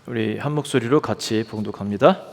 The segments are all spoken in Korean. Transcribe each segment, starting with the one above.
우리 한 목소리로 같이 봉독합니다.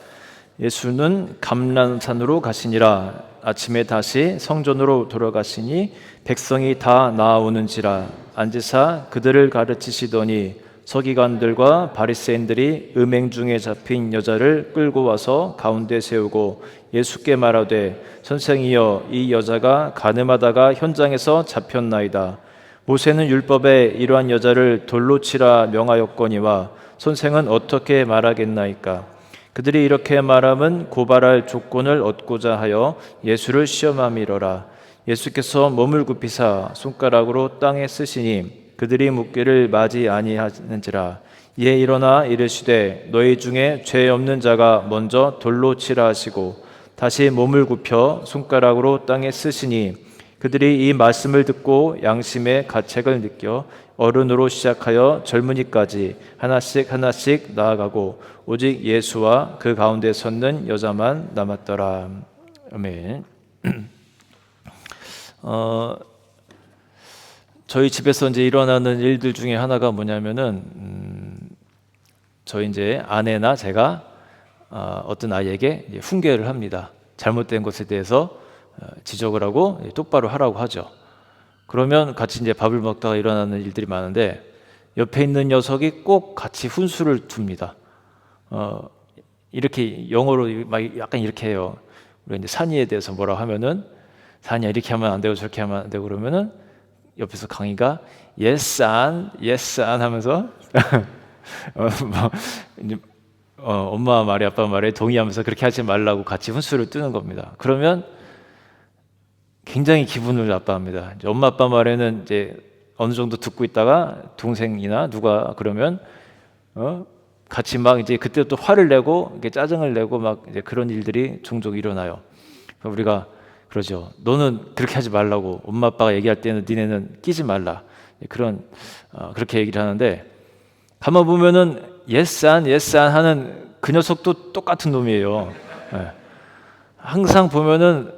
예수는 감람산으로 가시니라. 아침에 다시 성전으로 돌아가시니 백성이 다 나아오는지라. 앉으사 그들을 가르치시더니 서기관들과 바리새인들이 음행 중에 잡힌 여자를 끌고 와서 가운데 세우고 예수께 말하되 선생이여, 이 여자가 간음하다가 현장에서 잡혔나이다. 모세는 율법에 이러한 여자를 돌로 치라 명하였거니와 선생은 어떻게 말하겠나이까? 그들이 이렇게 말함은 고발할 조건을 얻고자 하여 예수를 시험함이로라. 예수께서 몸을 굽히사 손가락으로 땅에 쓰시니 그들이 묻기를 맞이 아니하는지라. 이에 일어나 이르시되 너희 중에 죄 없는 자가 먼저 돌로 치라 하시고 다시 몸을 굽혀 손가락으로 땅에 쓰시니 그들이 이 말씀을 듣고 양심의 가책을 느껴 어른으로 시작하여 젊은이까지 하나씩 하나씩 나아가고 오직 예수와 그 가운데 섰는 여자만 남았더라. 아멘. 저희 집에서 이제 일어나는 일들 중에 하나가 뭐냐면은 저희 이제 아내나 제가 어떤 아이에게 훈계를 합니다. 잘못된 것에 대해서 지적을 하고 똑바로 하라고 하죠. 그러면 같이 이제 밥을 먹다가 일어나는 일들이 많은데 옆에 있는 녀석이 꼭 같이 훈수를 둡니다. 이렇게 영어로 막 약간 이렇게 해요. 우리 이제 산이에 대해서 뭐라고 하면은 산이야 이렇게 하면 안 되고 저렇게 하면 안 되고 그러면은 옆에서 강희가 yes an 하면서 엄마 말에 아빠 말에 동의하면서 그렇게 하지 말라고 같이 훈수를 뜨는 겁니다. 그러면 굉장히 기분을 나빠합니다. 엄마 아빠 말에는 이제 어느 정도 듣고 있다가 동생이나 누가 그러면 같이 막 이제 그때 또 화를 내고 이렇게 짜증을 내고 막 이제 그런 일들이 종종 일어나요. 우리가 그러죠. 너는 그렇게 하지 말라고. 엄마 아빠가 얘기할 때는 니네는 끼지 말라. 그렇게 얘기를 하는데 가만 보면은 yes an 하는 그 녀석도 똑같은 놈이에요. 항상 보면은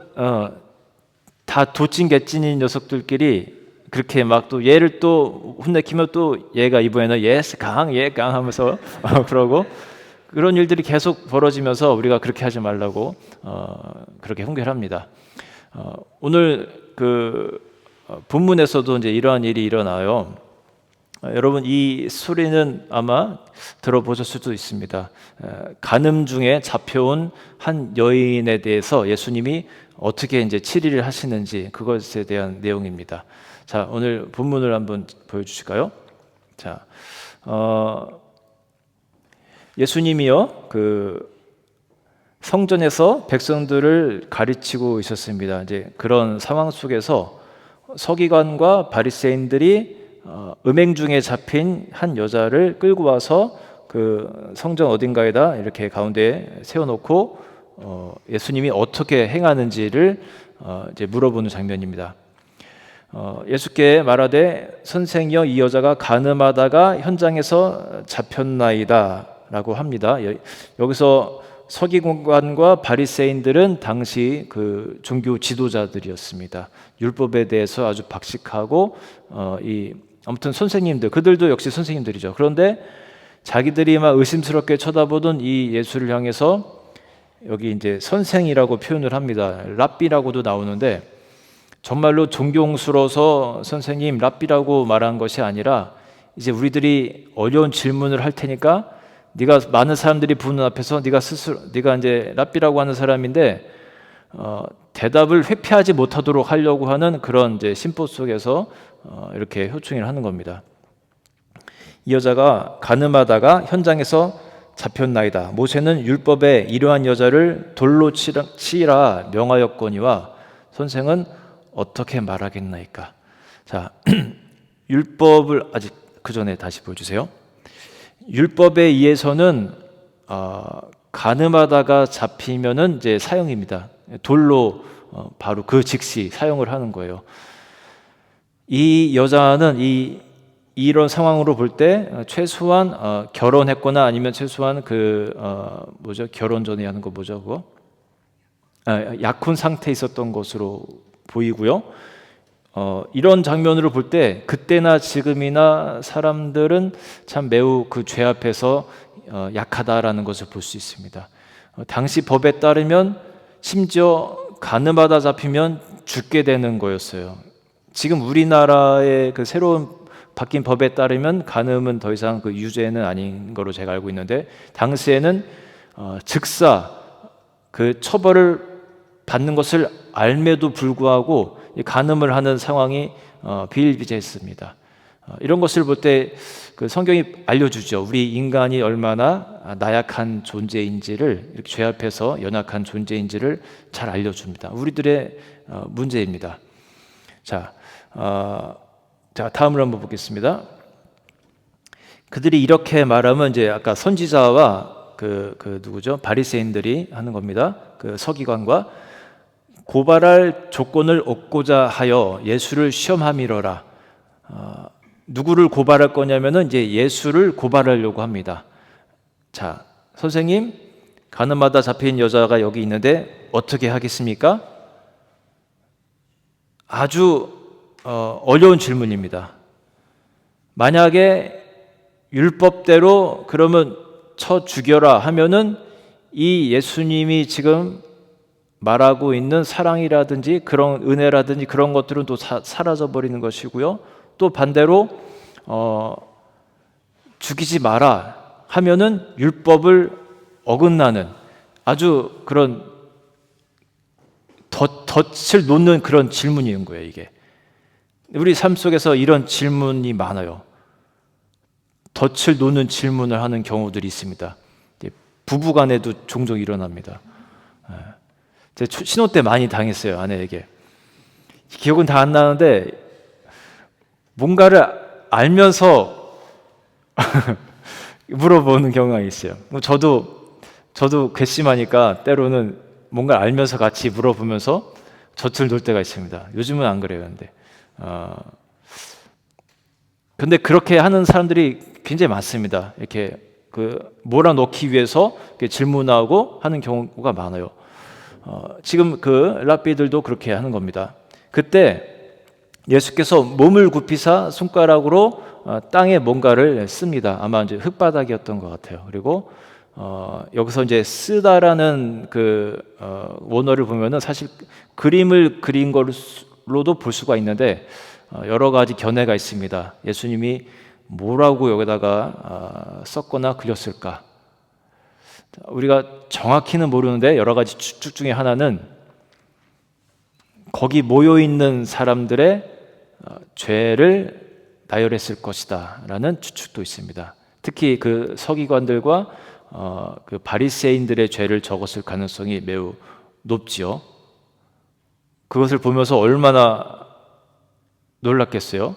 다 도찐 개찐인 녀석들끼리 그렇게 막 또 얘를 또 혼내키면 또 얘가 이번에는 yes 강 하면서 그러고 그런 일들이 계속 벌어지면서 우리가 그렇게 하지 말라고 그렇게 훈계를 합니다. 오늘 그 본문에서도 이제 이러한 일이 일어나요. 여러분 이 스토리는 아마 들어보셨을 수도 있습니다. 간음 중에 잡혀온 한 여인에 대해서 예수님이 어떻게 이제 치리를 하시는지 그것에 대한 내용입니다. 자, 오늘 본문을 한번 보여주실까요? 자, 예수님이요 그 성전에서 백성들을 가르치고 있었습니다. 이제 그런 상황 속에서 서기관과 바리새인들이 음행 중에 잡힌 한 여자를 끌고 와서 그 성전 어딘가에다 이렇게 가운데 세워놓고 예수님이 어떻게 행하는지를 이제 물어보는 장면입니다. 예수께 말하되 선생이여, 이 여자가 간음하다가 현장에서 잡혔나이다 라고 합니다. 여기서 서기관과 바리새인들은 당시 그 종교 지도자들이었습니다. 율법에 대해서 아주 박식하고 아무튼 선생님들, 그들도 역시 선생님들이죠. 그런데 자기들이 막 의심스럽게 쳐다보던 이 예수를 향해서 여기 이제 선생이라고 표현을 합니다. 랍비라고도 나오는데 정말로 존경스러워서 선생님 랍비라고 말한 것이 아니라 이제 우리들이 어려운 질문을 할 테니까 네가 많은 사람들이 보는 앞에서 네가 이제 랍비라고 하는 사람인데 대답을 회피하지 못하도록 하려고 하는 그런 이제 심보 속에서 이렇게 호칭을 하는 겁니다. 이 여자가 간음하다가 현장에서 잡혔나이다. 모세는 율법에 이러한 여자를 돌로 치라 명하였거니와 선생은 어떻게 말하겠나이까? 자, 율법을 아직 그 전에 다시 보여주세요. 율법에 의해서는 간음하다가 잡히면은 이제 사형입니다. 돌로 바로 그 즉시 사형을 하는 거예요. 이 여자는 이런 상황으로 볼 때 최소한 결혼했거나 아니면 최소한 결혼 전에 하는 거 뭐죠 그거? 약혼 상태에 있었던 것으로 보이고요. 이런 장면으로 볼 때 그때나 지금이나 사람들은 참 매우 그 죄 앞에서 약하다라는 것을 볼 수 있습니다. 당시 법에 따르면 심지어 가늠하다 잡히면 죽게 되는 거였어요. 지금 우리나라의 그 새로운 바뀐 법에 따르면 간음은 더 이상 그 유죄는 아닌 거로 제가 알고 있는데, 당시에는 즉사 그 처벌을 받는 것을 알매도 불구하고 간음을 하는 상황이 비일비재했습니다. 이런 것을 볼 때 그 성경이 알려주죠. 우리 인간이 얼마나 나약한 존재인지를, 이렇게 죄 앞에서 연약한 존재인지를 잘 알려줍니다. 우리들의 문제입니다. 자, 다음으로 한번 보겠습니다. 그들이 이렇게 말하면 이제 아까 선지자와 그 누구죠? 바리새인들이 하는 겁니다. 그 서기관과 고발할 조건을 얻고자 하여 예수를 시험함이러라. 누구를 고발할 거냐면은 이제 예수를 고발하려고 합니다. 자, 선생님, 가늠하다 잡힌 여자가 여기 있는데 어떻게 하겠습니까? 아주 어려운 질문입니다. 만약에 율법대로 그러면 쳐 죽여라 하면은 이 예수님이 지금 말하고 있는 사랑이라든지 그런 은혜라든지 그런 것들은 또 사라져 버리는 것이고요. 또 반대로 죽이지 마라 하면은 율법을 어긋나는 아주 그런 덫을 놓는 그런 질문인 거예요. 이게 우리 삶 속에서 이런 질문이 많아요. 덫을 놓는 질문을 하는 경우들이 있습니다. 부부간에도 종종 일어납니다. 제 신혼 때 많이 당했어요. 아내에게. 기억은 다 안 나는데 뭔가를 알면서 물어보는 경우가 있어요. 저도 괘씸하니까 때로는 뭔가 알면서 같이 물어보면서 젖을 놓을 때가 있습니다. 요즘은 안 그래요. 근데 그렇게 하는 사람들이 굉장히 많습니다. 이렇게 몰아넣기 위해서 이렇게 질문하고 하는 경우가 많아요. 지금 그 랍비들도 그렇게 하는 겁니다. 그때 예수께서 몸을 굽히사 손가락으로 땅에 뭔가를 씁니다. 아마 이제 흙바닥이었던 것 같아요. 그리고 여기서 이제 쓰다라는 그 원어를 보면은 사실 그림을 그린 걸로도 볼 수가 있는데 여러 가지 견해가 있습니다. 예수님이 뭐라고 여기다가 썼거나 그렸을까? 우리가 정확히는 모르는데 여러 가지 추측 중에 하나는 거기 모여 있는 사람들의 죄를 나열했을 것이다 라는 추측도 있습니다. 특히 그 서기관들과 그 바리새인들의 죄를 적었을 가능성이 매우 높지요. 그것을 보면서 얼마나 놀랐겠어요.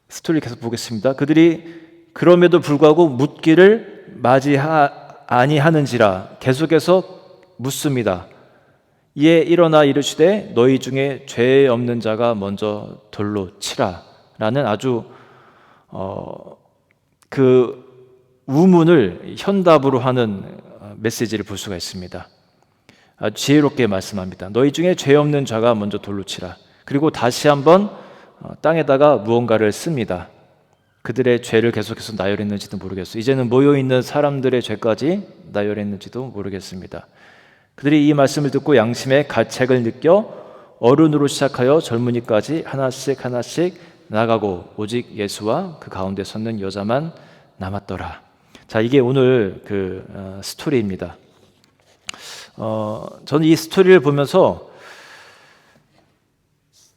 스토리 계속 보겠습니다. 그들이 그럼에도 불구하고 묻기를 아니하는지라 계속해서 묻습니다. 이에 일어나 이르시되 너희 중에 죄 없는 자가 먼저 돌로 치라 라는 아주 그 우문을 현답으로 하는 메시지를 볼 수가 있습니다. 아주 지혜롭게 말씀합니다. 너희 중에 죄 없는 자가 먼저 돌로 치라. 그리고 다시 한번 땅에다가 무언가를 씁니다. 그들의 죄를 계속해서 나열했는지도 모르겠어요. 이제는 모여있는 사람들의 죄까지 나열했는지도 모르겠습니다. 그들이 이 말씀을 듣고 양심의 가책을 느껴 어른으로 시작하여 젊은이까지 하나씩 나가고 오직 예수와 그 가운데 섰는 여자만 남았더라. 자, 이게 오늘 그 스토리입니다. 저는 이 스토리를 보면서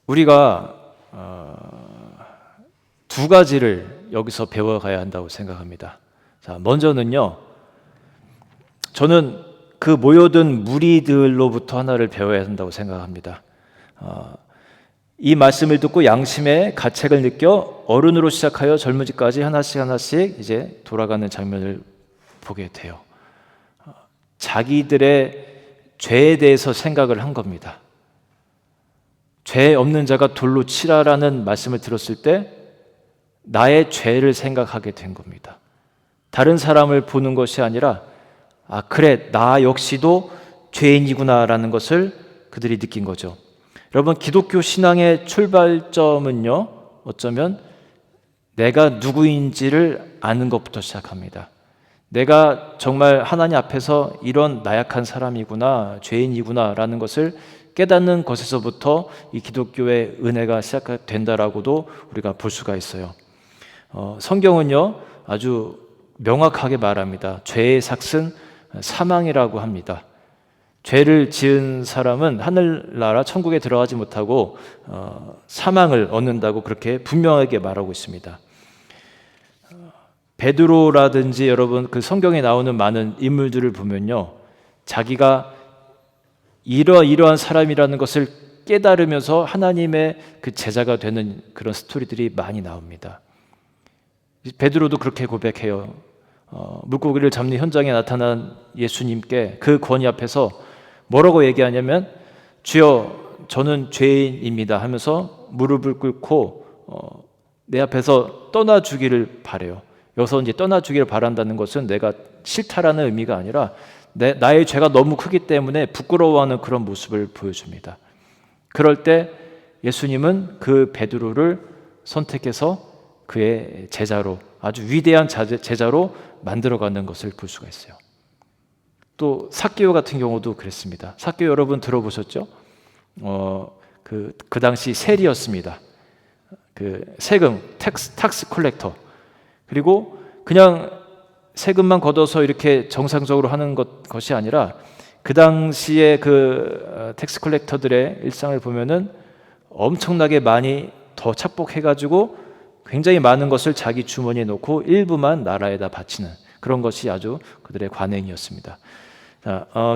우리가 두 가지를 여기서 배워가야 한다고 생각합니다. 자, 먼저는요, 저는 그 모여든 무리들로부터 하나를 배워야 한다고 생각합니다. 이 말씀을 듣고 양심의 가책을 느껴 어른으로 시작하여 젊은이까지 하나씩 이제 돌아가는 장면을 보게 돼요. 자기들의 죄에 대해서 생각을 한 겁니다. 죄 없는 자가 돌로 치라라는 말씀을 들었을 때 나의 죄를 생각하게 된 겁니다. 다른 사람을 보는 것이 아니라 그래, 나 역시도 죄인이구나라는 것을 그들이 느낀 거죠. 여러분, 기독교 신앙의 출발점은요, 어쩌면 내가 누구인지를 아는 것부터 시작합니다. 내가 정말 하나님 앞에서 이런 나약한 사람이구나, 죄인이구나 라는 것을 깨닫는 것에서부터 이 기독교의 은혜가 시작된다라고도 우리가 볼 수가 있어요. 성경은요 아주 명확하게 말합니다. 죄의 삭은 사망이라고 합니다. 죄를 지은 사람은 하늘나라 천국에 들어가지 못하고 사망을 얻는다고 그렇게 분명하게 말하고 있습니다. 베드로라든지 여러분 그 성경에 나오는 많은 인물들을 보면요, 자기가 이러한 사람이라는 것을 깨달으면서 하나님의 그 제자가 되는 그런 스토리들이 많이 나옵니다. 베드로도 그렇게 고백해요. 물고기를 잡는 현장에 나타난 예수님께 그 권위 앞에서 뭐라고 얘기하냐면, 주여 저는 죄인입니다 하면서 무릎을 꿇고 내 앞에서 떠나주기를 바래요. 여기서 이제 떠나주기를 바란다는 것은 내가 싫다라는 의미가 아니라 나의 죄가 너무 크기 때문에 부끄러워하는 그런 모습을 보여줍니다. 그럴 때 예수님은 그 베드로를 선택해서 그의 제자로, 아주 위대한 제자로 만들어가는 것을 볼 수가 있어요. 또 삭개오 같은 경우도 그랬습니다. 삭개오 여러분 들어보셨죠? 그 당시 세리였습니다. 그 세금 탁스 컬렉터. 그리고 그냥 세금만 걷어서 이렇게 정상적으로 하는 것이 아니라 그 당시에 그 텍스 컬렉터들의 일상을 보면은 엄청나게 많이 더 착복해가지고 굉장히 많은 것을 자기 주머니에 놓고 일부만 나라에다 바치는 그런 것이 아주 그들의 관행이었습니다.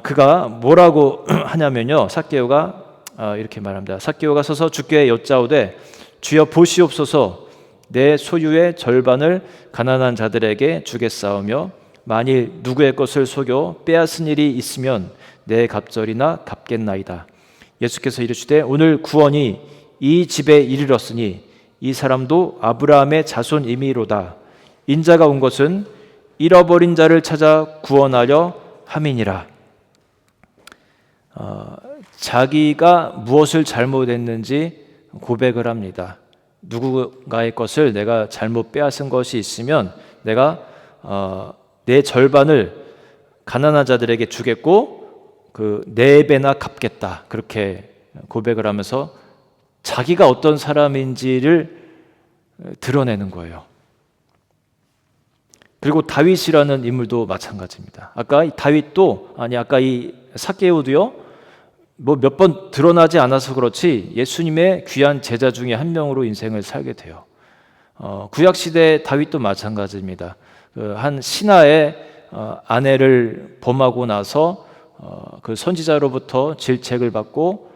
그가 뭐라고 하냐면요, 삭개오가 이렇게 말합니다. 삭개오가 서서 주께 여짜오되 주여 보시옵소서, 내 소유의 절반을 가난한 자들에게 주겠사오며 만일 누구의 것을 속여 빼앗은 일이 있으면 내 갑절이나 갚겠나이다. 예수께서 이르시되 오늘 구원이 이 집에 이르렀으니 이 사람도 아브라함의 자손이미로다. 인자가 온 것은 잃어버린 자를 찾아 구원하려 함이니라. 자기가 무엇을 잘못했는지 고백을 합니다. 누군가의 것을 내가 잘못 빼앗은 것이 있으면 내가 내 절반을 가난한 자들에게 주겠고 그 4배나 갚겠다, 그렇게 고백을 하면서 자기가 어떤 사람인지를 드러내는 거예요. 그리고 다윗이라는 인물도 마찬가지입니다. 아까 이 삭개오도요, 뭐 몇 번 드러나지 않아서 그렇지 예수님의 귀한 제자 중에 한 명으로 인생을 살게 돼요. 구약 시대 다윗도 마찬가지입니다. 한 신하의 아내를 범하고 나서 그 선지자로부터 질책을 받고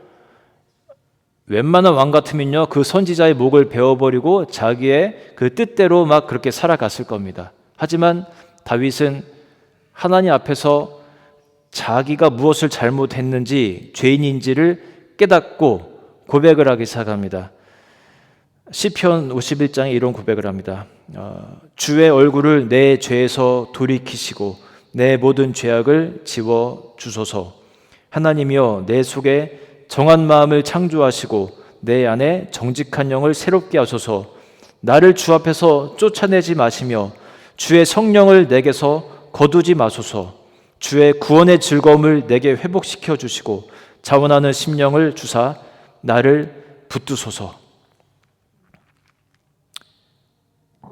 웬만한 왕 같으면요 그 선지자의 목을 베어버리고 자기의 그 뜻대로 막 그렇게 살아갔을 겁니다. 하지만 다윗은 하나님 앞에서 자기가 무엇을 잘못했는지, 죄인인지를 깨닫고 고백을 하기 시작합니다. 시편 51장에 이런 고백을 합니다. 주의 얼굴을 내 죄에서 돌이키시고 내 모든 죄악을 지워 주소서. 하나님이여 내 속에 정한 마음을 창조하시고 내 안에 정직한 영을 새롭게 하소서. 나를 주 앞에서 쫓아내지 마시며 주의 성령을 내게서 거두지 마소서. 주의 구원의 즐거움을 내게 회복시켜 주시고 자원하는 심령을 주사 나를 붙드소서.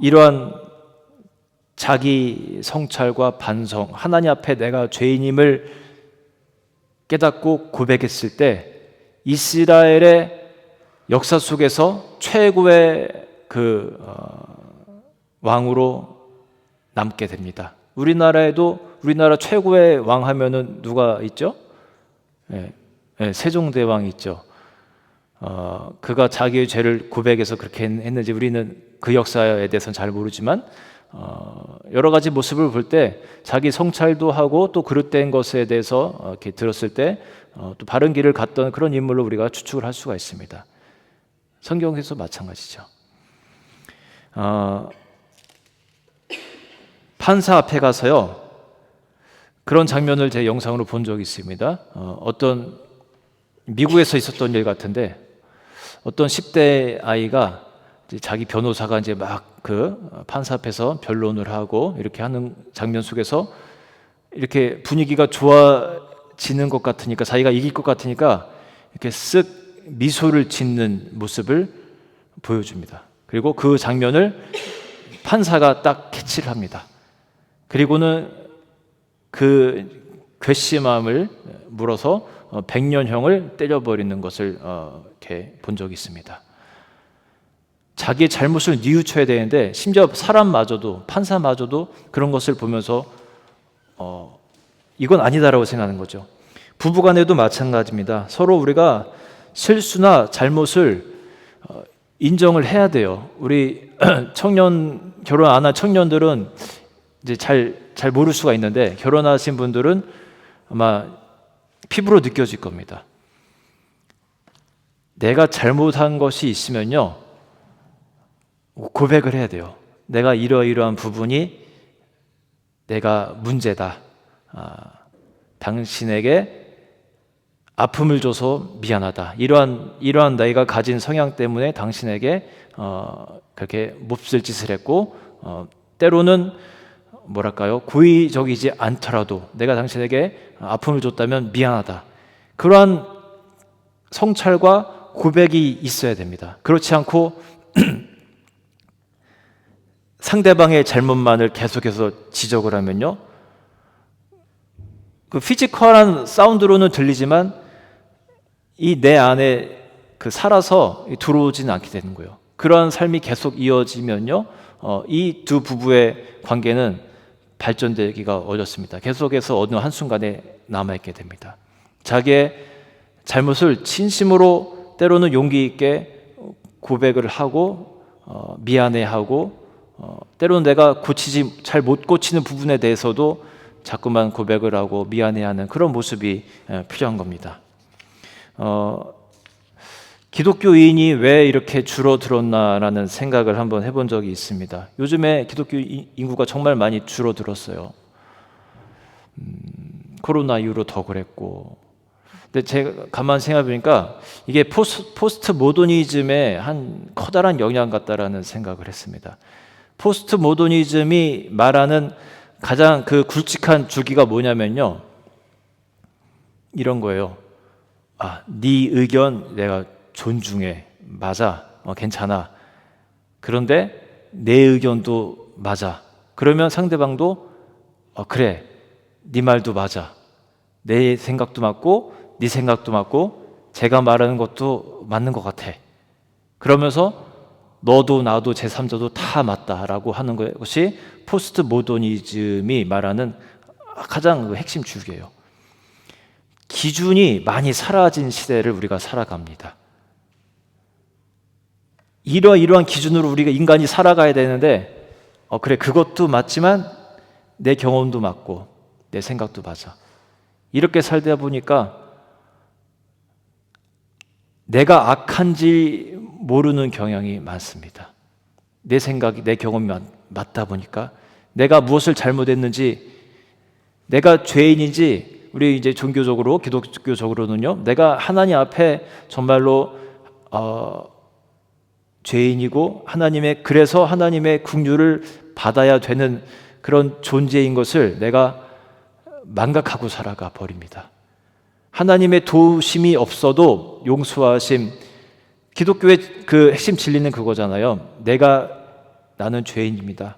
이러한 자기 성찰과 반성, 하나님 앞에 내가 죄인임을 깨닫고 고백했을 때 이스라엘의 역사 속에서 최고의 왕으로 남게 됩니다. 우리나라 최고의 왕 하면은 누가 있죠? 세종대왕이 있죠. 그가 자기의 죄를 고백해서 그렇게 했는지 우리는 그 역사에 대해서는 잘 모르지만 여러 가지 모습을 볼 때 자기 성찰도 하고 또 그릇된 것에 대해서 이렇게 들었을 때 또 바른 길을 갔던 그런 인물로 우리가 추측을 할 수가 있습니다. 성경에서 마찬가지죠. 판사 앞에 가서요 그런 장면을 제 영상으로 본 적이 있습니다. 어떤 미국에서 있었던 일 같은데 어떤 10대 아이가 이제 자기 변호사가 이제 막 그 판사 앞에서 변론을 하고 이렇게 하는 장면 속에서 이렇게 분위기가 좋아지는 것 같으니까, 자기가 이길 것 같으니까 이렇게 쓱 미소를 짓는 모습을 보여줍니다. 그리고 그 장면을 판사가 딱 캐치를 합니다. 그리고는 그 괘씸함을 물어서 100년형을 때려버리는 것을 이렇게 본 적이 있습니다. 자기의 잘못을 뉘우쳐야 되는데 심지어 사람마저도, 판사마저도 그런 것을 보면서 이건 아니다라고 생각하는 거죠. 부부간에도 마찬가지입니다. 서로 우리가 실수나 잘못을 인정을 해야 돼요. 우리 결혼 안 한 청년들은 이제 잘 모를 수가 있는데, 결혼하신 분들은 아마 피부로 느껴질 겁니다. 내가 잘못한 것이 있으면요, 고백을 해야 돼요. 내가 이러이러한 부분이 내가 문제다. 당신에게 아픔을 줘서 미안하다. 이러한 내가 가진 성향 때문에 당신에게 그렇게 몹쓸 짓을 했고, 때로는 뭐랄까요, 고의적이지 않더라도 내가 당신에게 아픔을 줬다면 미안하다. 그러한 성찰과 고백이 있어야 됩니다. 그렇지 않고 상대방의 잘못만을 계속해서 지적을 하면요, 그 피지컬한 사운드로는 들리지만 이 내 안에 그 살아서 들어오지는 않게 되는 거예요. 그러한 삶이 계속 이어지면요, 이 두 부부의 관계는 발전되기가 어렵습니다. 계속해서 어느 한순간에 남아있게 됩니다. 자기의 잘못을 진심으로, 때로는 용기 있게 고백을 하고 미안해하고, 때로는 내가 잘 못 고치는 부분에 대해서도 자꾸만 고백을 하고 미안해하는 그런 모습이 필요한 겁니다. 기독교인이 왜 이렇게 줄어들었나라는 생각을 한번 해본 적이 있습니다. 요즘에 기독교 인구가 정말 많이 줄어들었어요. 코로나 이후로 더 그랬고. 근데 제가 가만 생각해 보니까 이게 포스트 모더니즘의 한 커다란 영향 같다라는 생각을 했습니다. 포스트 모더니즘이 말하는 가장 그 굵직한 주기가 뭐냐면요, 이런 거예요. 네 의견 내가 존중해. 맞아. 괜찮아. 그런데 내 의견도 맞아. 그러면 상대방도 그래. 네 말도 맞아. 내 생각도 맞고 네 생각도 맞고 제가 말하는 것도 맞는 것 같아. 그러면서 너도 나도 제3자도 다 맞다라고 하는 것이 포스트 모더니즘이 말하는 가장 핵심 주기예요. 기준이 많이 사라진 시대를 우리가 살아갑니다. 이러한 기준으로 우리가 인간이 살아가야 되는데, 그래, 그것도 맞지만 내 경험도 맞고 내 생각도 맞아. 이렇게 살다 보니까 내가 악한지 모르는 경향이 많습니다. 내 생각이, 내 경험이 맞다 보니까 내가 무엇을 잘못했는지, 내가 죄인인지, 우리 이제 종교적으로, 기독교적으로는요, 내가 하나님 앞에 정말로 죄인이고 그래서 하나님의 긍휼을 받아야 되는 그런 존재인 것을 내가 망각하고 살아가 버립니다. 하나님의 도우심이 없어도 용서하심, 기독교의 그 핵심 진리는 그거잖아요. 나는 죄인입니다.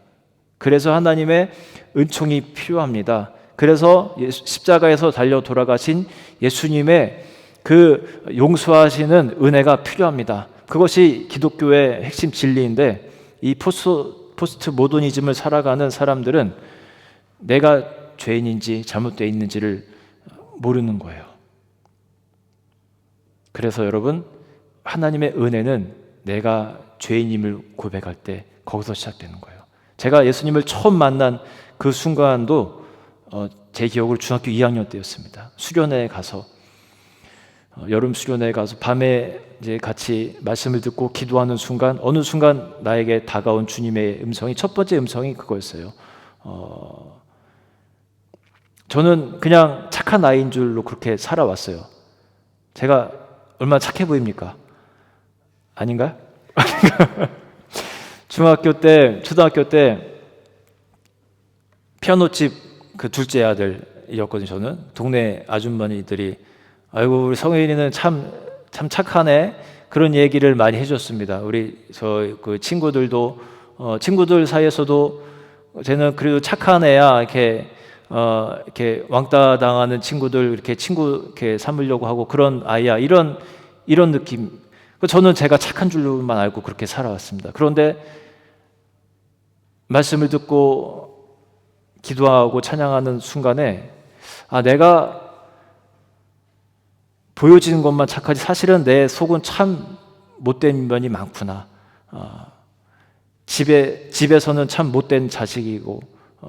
그래서 하나님의 은총이 필요합니다. 그래서 십자가에서 달려 돌아가신 예수님의 그 용서하시는 은혜가 필요합니다. 그것이 기독교의 핵심 진리인데, 이 포스트 모더니즘을 살아가는 사람들은 내가 죄인인지 잘못되어 있는지를 모르는 거예요. 그래서 여러분, 하나님의 은혜는 내가 죄인임을 고백할 때 거기서 시작되는 거예요. 제가 예수님을 처음 만난 그 순간도 제 기억으로 중학교 2학년 때였습니다. 수련회에 가서, 여름 수련회에 가서 밤에 이제 같이 말씀을 듣고 기도하는 순간, 어느 순간 나에게 다가온 주님의 음성이, 첫 번째 음성이 그거였어요. 저는 그냥 착한 아이인 줄로 그렇게 살아왔어요. 제가 얼마나 착해 보입니까? 아닌가요? 초등학교 때 피아노집 그 둘째 아들이었거든요. 저는 동네 아주머니들이 아이고 우리 성현이는 참 착하네 그런 얘기를 많이 해줬습니다. 우리 저 그 친구들도 친구들 사이에서도 쟤는 그래도 착한 애야 이렇게 왕따 당하는 친구들 이렇게 친구 이렇게 삼으려고 하고 그런 아이야 이런 느낌. 저는 제가 착한 줄로만 알고 그렇게 살아왔습니다. 그런데 말씀을 듣고 기도하고 찬양하는 순간에 내가 보여지는 것만 착하지 사실은 내 속은 참 못된 면이 많구나. 집에서는 참 못된 자식이고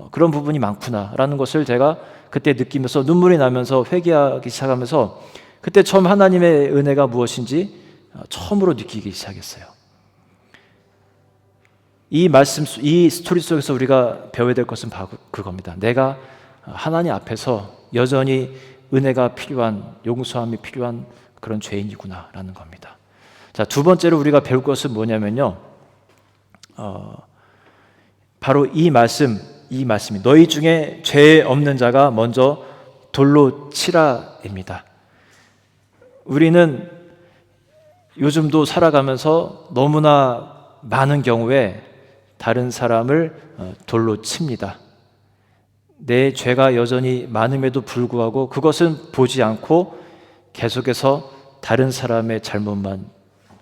그런 부분이 많구나라는 것을 제가 그때 느끼면서 눈물이 나면서 회개하기 시작하면서 그때 처음 하나님의 은혜가 무엇인지 처음으로 느끼기 시작했어요. 이 스토리 속에서 우리가 배워야 될 것은 바로 그겁니다. 내가 하나님 앞에서 여전히 은혜가 필요한, 용서함이 필요한 그런 죄인이구나라는 겁니다. 자, 두 번째로 우리가 배울 것은 뭐냐면요. 바로 이 말씀이 너희 중에 죄 없는 자가 먼저 돌로 치라입니다. 우리는 요즘도 살아가면서 너무나 많은 경우에 다른 사람을 돌로 칩니다. 내 죄가 여전히 많음에도 불구하고 그것은 보지 않고 계속해서 다른 사람의 잘못만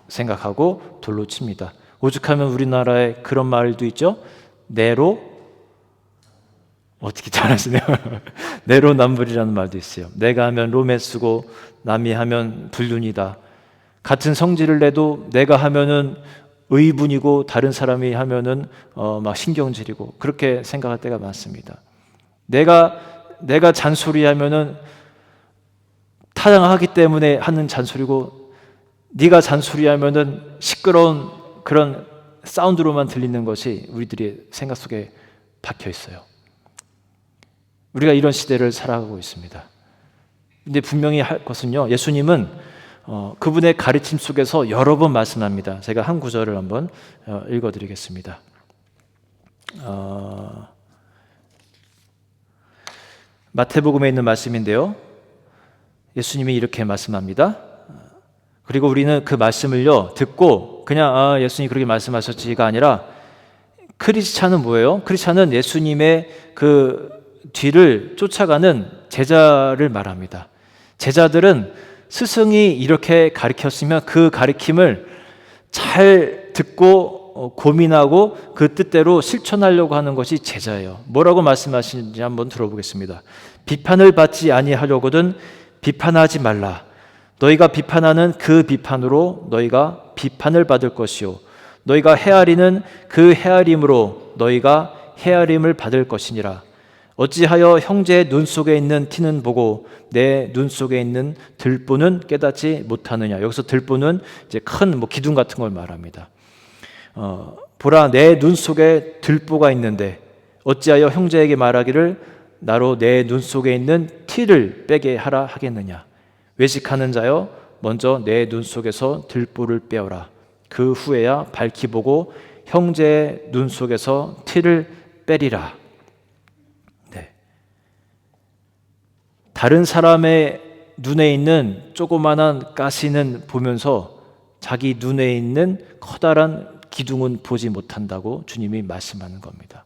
생각하고 돌로 칩니다. 오죽하면 우리나라에 그런 말도 있죠. 어떻게 잘하시네요. 내로남불이라는 말도 있어요. 내가 하면 로맨스고 남이 하면 불륜이다. 같은 성질을 내도 내가 하면은 의분이고 다른 사람이 하면은 막 신경질이고 그렇게 생각할 때가 많습니다. 내가 잔소리하면은 타당하기 때문에 하는 잔소리고 네가 잔소리하면은 시끄러운 그런 사운드로만 들리는 것이 우리들의 생각 속에 박혀 있어요. 우리가 이런 시대를 살아가고 있습니다. 근데 분명히 할 것은요. 예수님은 그분의 가르침 속에서 여러 번 말씀합니다. 제가 한 구절을 한번 읽어드리겠습니다. 마태복음에 있는 말씀인데요. 예수님이 이렇게 말씀합니다. 그리고 우리는 그 말씀을요 듣고 그냥 예수님이 그렇게 말씀하셨지가 아니라 크리스찬은 뭐예요? 크리스찬은 예수님의 그 뒤를 쫓아가는 제자를 말합니다. 제자들은 스승이 이렇게 가르쳤으면 그 가르침을 잘 듣고 고민하고 그 뜻대로 실천하려고 하는 것이 제자예요. 뭐라고 말씀하시는지 한번 들어보겠습니다. 비판을 받지 아니하려거든 비판하지 말라. 너희가 비판하는 그 비판으로 너희가 비판을 받을 것이요 너희가 헤아리는 그 헤아림으로 너희가 헤아림을 받을 것이니라. 어찌하여 형제의 눈 속에 있는 티는 보고 내 눈 속에 있는 들보는 깨닫지 못하느냐. 여기서 들보는 이제 큰 기둥 같은 걸 말합니다. 보라 내 눈 속에 들보가 있는데 어찌하여 형제에게 말하기를 나로 내 눈 속에 있는 티를 빼게 하라 하겠느냐. 외식하는 자여 먼저 내 눈 속에서 들보를 빼어라. 그 후에야 밝히 보고 형제의 눈 속에서 티를 빼리라. 네. 다른 사람의 눈에 있는 조그만한 가시는 보면서 자기 눈에 있는 커다란 기둥은 보지 못한다고 주님이 말씀하는 겁니다.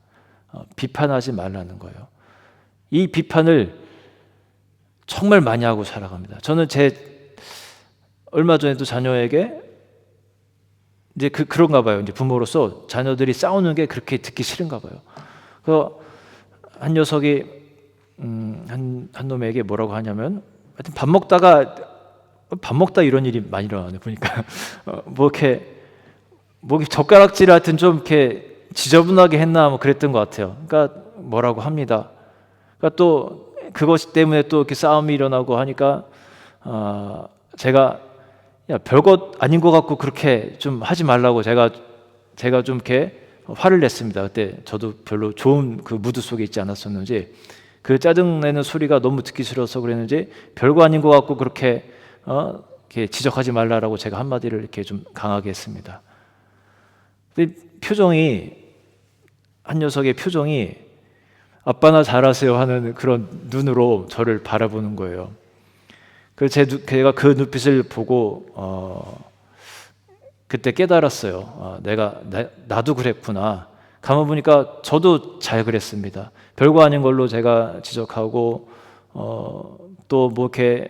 비판하지 말라는 거예요. 이 비판을 정말 많이 하고 살아갑니다. 저는 얼마 전에도 자녀에게 이제 그런가 봐요. 이제 부모로서 자녀들이 싸우는 게 그렇게 듣기 싫은가 봐요. 그래서 한 녀석이 한 놈에게 뭐라고 하냐면 하여튼 밥 먹다 이런 일이 많이 일어나네 보니까 이렇게 젓가락질 하여튼 좀 이렇게 지저분하게 했나 그랬던 것 같아요. 그러니까 뭐라고 합니다. 그러니까 또 그것 때문에 또 이렇게 싸움이 일어나고 하니까 제가 별것 아닌 것 같고 그렇게 좀 하지 말라고 제가 좀 이렇게 화를 냈습니다. 그때 저도 별로 좋은 그 무드 속에 있지 않았었는지 그 짜증내는 소리가 너무 듣기 싫어서 그랬는지 별거 아닌 것 같고 그렇게 이렇게 지적하지 말라라고 제가 한마디를 이렇게 좀 강하게 했습니다. 근데 표정이, 한 녀석의 표정이 아빠나 잘하세요 하는 그런 눈으로 저를 바라보는 거예요. 그래서 걔가 그 눈빛을 보고 그때 깨달았어요. 나도 그랬구나. 가만 보니까 저도 잘 그랬습니다. 별거 아닌 걸로 제가 지적하고 또 뭐 이렇게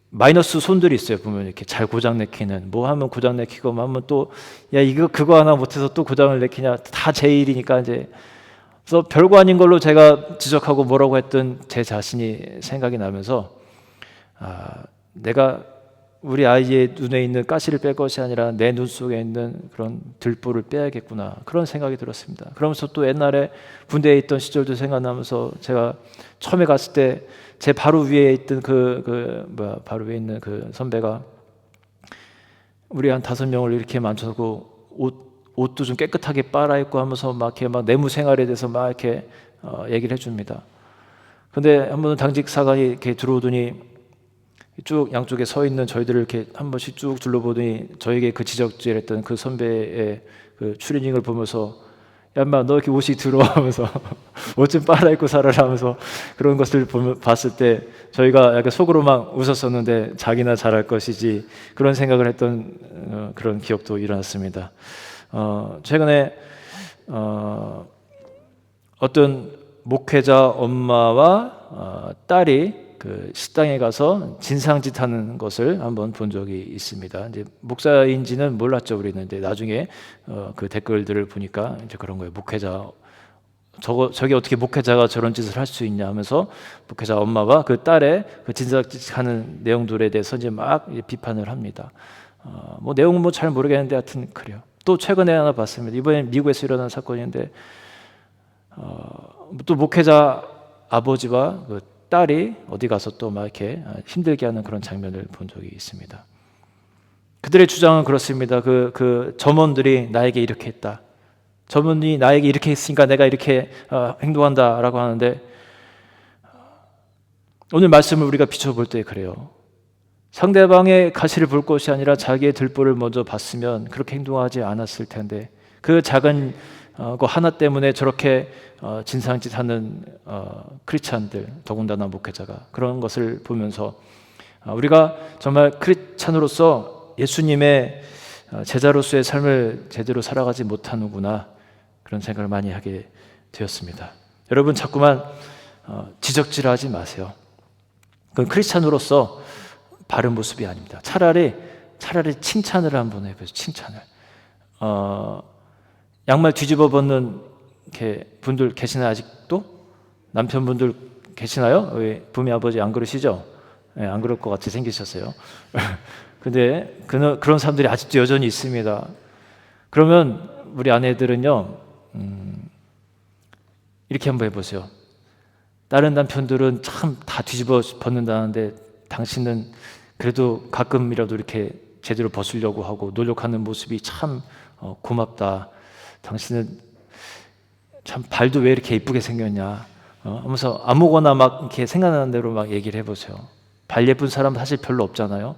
마이너스 손들이 있어요. 보면 이렇게 잘 고장 내키는, 뭐 하면 고장 내키고, 뭐 하면 또 야 이거 그거 하나 못해서 또 고장을 내키냐, 다 제 일이니까 이제. 그래서 별거 아닌 걸로 제가 지적하고 뭐라고 했던 제 자신이 생각이 나면서 내가 우리 아이의 눈에 있는 가시를 뺄 것이 아니라 내 눈 속에 있는 그런 들보를 빼야겠구나, 그런 생각이 들었습니다. 그러면서 또 옛날에 군대에 있던 시절도 생각나면서 제가 처음에 갔을 때 제 바로 위에 있던 바로 위에 있는 그 선배가 우리 한 5명을 이렇게 만져고 옷도 좀 깨끗하게 빨아입고 하면서 막 이렇게 내무 생활에 대해서 막 이렇게 얘기를 해줍니다. 근데 한 번은 당직 사관이 이렇게 들어오더니 쭉 양쪽에 서 있는 저희들을 이렇게 한 번씩 쭉 둘러보더니 저에게 그 지적질했던 그 선배의 그 추리닝을 보면서 야 인마 너 이렇게 옷이 들어오면서 옷 좀 빨아입고 살아라 하면서 그런 것을 봤을 때 저희가 약간 속으로 막 웃었었는데 자기나 잘할 것이지, 그런 생각을 했던 그런 기억도 일어났습니다. 최근에 어떤 목회자 엄마와 딸이 그 식당에 가서 진상짓 하는 것을 한번 본 적이 있습니다. 이제 목사인지는 몰랐죠, 우리는. 이제 나중에 그 댓글들을 보니까 이제 그런 거예요. 목회자, 저게 어떻게 목회자가 저런 짓을 할 수 있냐 하면서 목회자 엄마가 그 딸의 그 진상짓 하는 내용들에 대해서 이제 막 비판을 합니다. 뭐 내용은 뭐 잘 모르겠는데 하여튼 그래요. 또 최근에 하나 봤습니다. 이번엔 미국에서 일어난 사건인데 또 목회자 아버지와 그 딸이 어디 가서 또 막 이렇게 힘들게 하는 그런 장면을 본 적이 있습니다. 그들의 주장은 그렇습니다. 그 점원들이 나에게 이렇게 했다, 점원이 나에게 이렇게 했으니까 내가 이렇게 행동한다라고 하는데, 오늘 말씀을 우리가 비춰볼 때 그래요. 상대방의 가시를 볼 것이 아니라 자기의 들보를 먼저 봤으면 그렇게 행동하지 않았을 텐데, 그 작은 그 하나 때문에 저렇게 진상짓하는 크리스찬들, 더군다나 목회자가, 그런 것을 보면서 우리가 정말 크리스찬으로서 예수님의 제자로서의 삶을 제대로 살아가지 못하는구나, 그런 생각을 많이 하게 되었습니다. 여러분 자꾸만 지적질하지 마세요. 그건 크리스찬으로서 바른 모습이 아닙니다. 차라리 칭찬을 한번 해보세요. 칭찬을. 양말 뒤집어 벗는 분들 계시나요? 아직도? 남편분들 계시나요? 왜 부미 아버지 안 그러시죠? 네, 안 그럴 것 같이 생기셨어요. 근데 그런 사람들이 아직도 여전히 있습니다. 그러면 우리 아내들은요, 이렇게 한번 해보세요. 다른 남편들은 참 다 뒤집어 벗는다는데 당신은 그래도 가끔이라도 이렇게 제대로 벗으려고 하고 노력하는 모습이 참 고맙다. 당신은 참 발도 왜 이렇게 이쁘게 생겼냐 하면서 아무거나 막 이렇게 생각나는 대로 막 얘기를 해보세요. 발 예쁜 사람 사실 별로 없잖아요.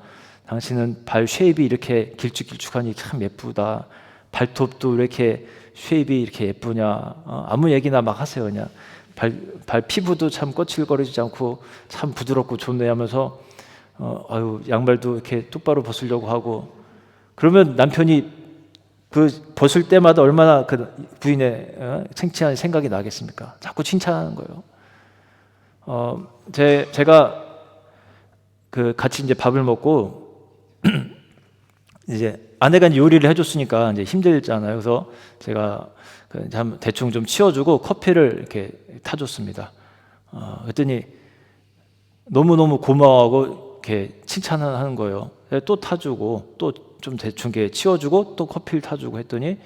당신은 발 쉐입이 이렇게 길쭉길쭉하니 참 예쁘다. 발톱도 이렇게 쉐입이 이렇게 예쁘냐. 아무 얘기나 막 하세요. 그냥 발 피부도 참 거칠거리지 않고 참 부드럽고 좋네 하면서 양말도 이렇게 똑바로 벗으려고 하고, 그러면 남편이 그 벗을 때마다 얼마나 그 부인의 칭찬 생각이 나겠습니까? 자꾸 칭찬하는 거예요. 제가 그 같이 이제 밥을 먹고 이제 아내가 요리를 해줬으니까 이제 힘들잖아요. 그래서 제가 대충 좀 치워주고 커피를 이렇게 타줬습니다. 그랬더니 너무너무 고마워하고 이렇게 칭찬을 하는 거예요. 또 타주고 또 좀 대충 게 치워주고 또 커피를 타주고 했더니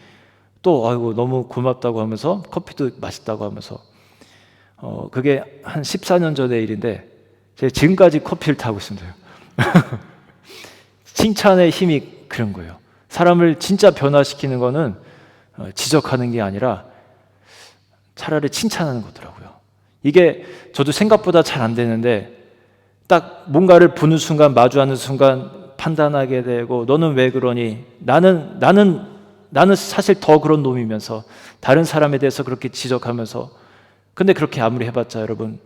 또 아이고 너무 고맙다고 하면서 커피도 맛있다고 하면서 그게 한 14년 전의 일인데 제가 지금까지 커피를 타고 있습니다. 칭찬의 힘이 그런 거예요. 사람을 진짜 변화시키는 거는 지적하는 게 아니라 차라리 칭찬하는 거더라고요. 이게 저도 생각보다 잘 안 되는데 딱 뭔가를 보는 순간, 마주하는 순간 판단하게 되고, 너는 왜 그러니? 나는 나는 사실 더 그런 놈이면서 다른 사람에 대해서 그렇게 지적하면서 근데 그렇게 아무리 해봤자 여러분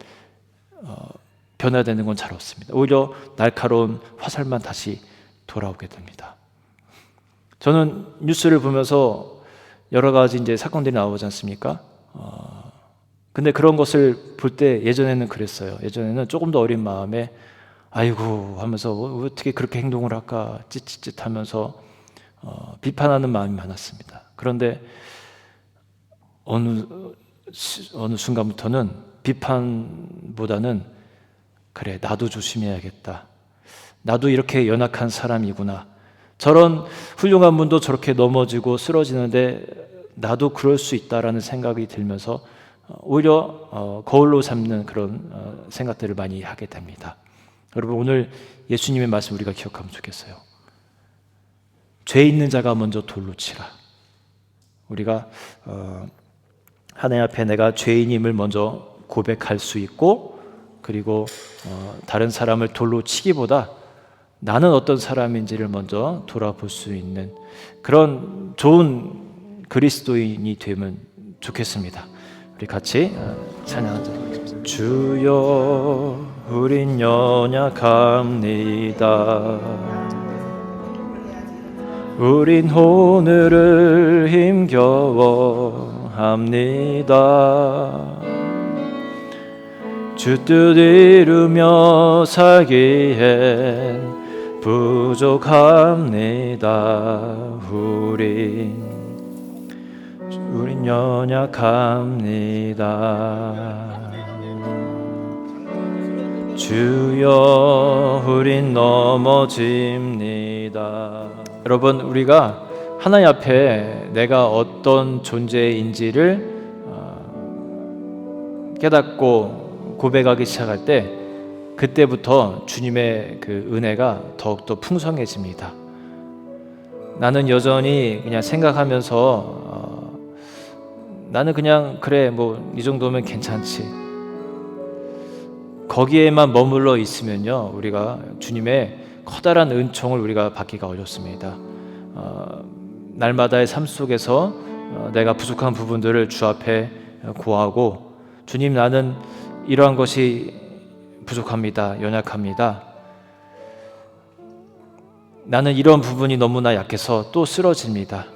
변화되는 건 잘 없습니다. 오히려 날카로운 화살만 다시 돌아오게 됩니다. 저는 뉴스를 보면서 여러 가지 이제 사건들이 나오지 않습니까? 근데 그런 것을 볼 때 예전에는 그랬어요. 예전에는 조금 더 어린 마음에 아이고 하면서 어떻게 그렇게 행동을 할까 찌릿찌릿하면서 비판하는 마음이 많았습니다. 그런데 어느 순간부터는 비판보다는 그래 나도 조심해야겠다. 나도 이렇게 연약한 사람이구나. 저런 훌륭한 분도 저렇게 넘어지고 쓰러지는데 나도 그럴 수 있다라는 생각이 들면서 오히려 거울로 삼는 그런 생각들을 많이 하게 됩니다. 여러분 오늘 예수님의 말씀 우리가 기억하면 좋겠어요. 죄 있는 자가 먼저 돌로 치라. 우리가 하나님 앞에 내가 죄인임을 먼저 고백할 수 있고 그리고 다른 사람을 돌로 치기보다 나는 어떤 사람인지를 먼저 돌아볼 수 있는 그런 좋은 그리스도인이 되면 좋겠습니다. 우리 같이 찬양하자. 주여 우린 연약합니다. 우린 오늘을 힘겨워합니다. 주 뜻 이루며 살기엔 부족합니다. 우린 연약합니다. 주여 우린 넘어집니다. 여러분 우리가 하나님 앞에 내가 어떤 존재인지를 깨닫고 고백하기 시작할 때 그때부터 주님의 그 은혜가 더욱더 풍성해집니다. 나는 여전히 그냥 생각하면서 나는 그냥 그래 뭐 이 정도면 괜찮지. 거기에만 머물러 있으면요 우리가 주님의 커다란 은총을 우리가 받기가 어렵습니다. 날마다의 삶 속에서 내가 부족한 부분들을 주 앞에 고하고 주님 나는 이러한 것이 부족합니다. 연약합니다. 나는 이런 부분이 너무나 약해서 또 쓰러집니다.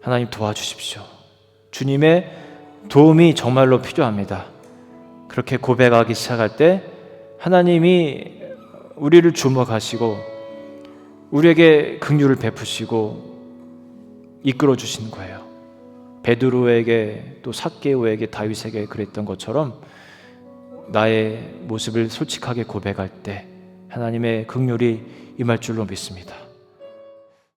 하나님 도와주십시오. 주님의 도움이 정말로 필요합니다. 그렇게 고백하기 시작할 때 하나님이 우리를 주목하시고 우리에게 긍휼을 베푸시고 이끌어 주시는 거예요. 베드로에게 또 삭개오에게 다윗에게 그랬던 것처럼 나의 모습을 솔직하게 고백할 때 하나님의 긍휼이 임할 줄로 믿습니다.